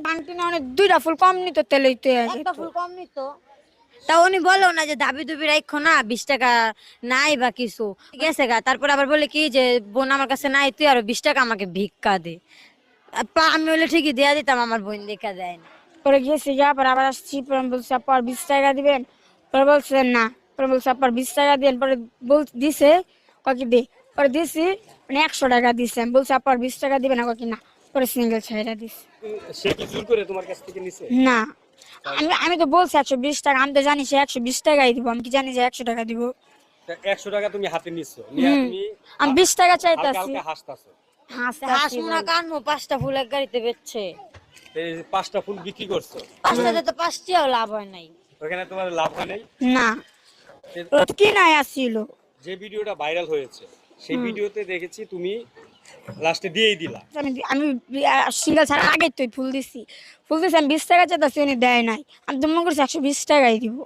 বান্টি না অনেক দুইটা ফুল কম নিত তেলেই তো একটা ফুল কম নিত। তা উনি বলো না যে দাবি দুবি রাখো না, 20 টাকা নাই বা কিছু গেছে গা। তারপর আবার বলে কি যে বোন আমার কাছে নাই, তুই আরো 20 টাকা আমাকে ভিক্ষা দে। আমি হলে ঠিকই দেয়া দিতাম, আমার বোন দেখা দেয় না। পরে গেছি গা, পরে আবার আসছি, পরে আমি বলছি আপা আর 20 টাকা দিবেন, পরে বলছে না, পরে বলছে আপা 20 টাকা দিবেন, পরে দিছে ককি দে, পরে দিছি মানে 100 টাকা দিছে, আমি বলছি আপা আর 20 টাকা দিবেন না, ককি না, পরে সিঙ্গেল ছেড়ে দিছে। সে কি জোর করে তোমার কাছ থেকে নিছে? না, আমি তো বলছি 120 টাকা, আমি তো জানি সে 120 টাকাই দিব, আমি কি জানি যে 100 টাকা দিব। 100 টাকা তুমি হাতে নিছো, নিয়ে তুমি আমি 20 টাকা হালকা চাইতাছি। হালকা হাসতাছো। হাসমু না কানমু, 5টা ফুল এক গাড়িতে বেচছে। এই 5টা ফুল বিক্রি করছো, 5টাতে তো 5টিও লাভ হয় নাই। ওখানে তোমার লাভ হয় নাই। না, ওটা তো কি নাই আসছিল। যে ভিডিওটা ভাইরাল হয়েছে সেই ভিডিওতে দেখেছি তুমি লাস্টে দিয়েই দিলা। আমি সিঙ্গেল ছাড়া আগে তুই ফুল দিছি, আমি 20 টাকা চাইতাছি, উনি দেয় নাই, আমি তো মনে করছি 120 টাকাই দিব।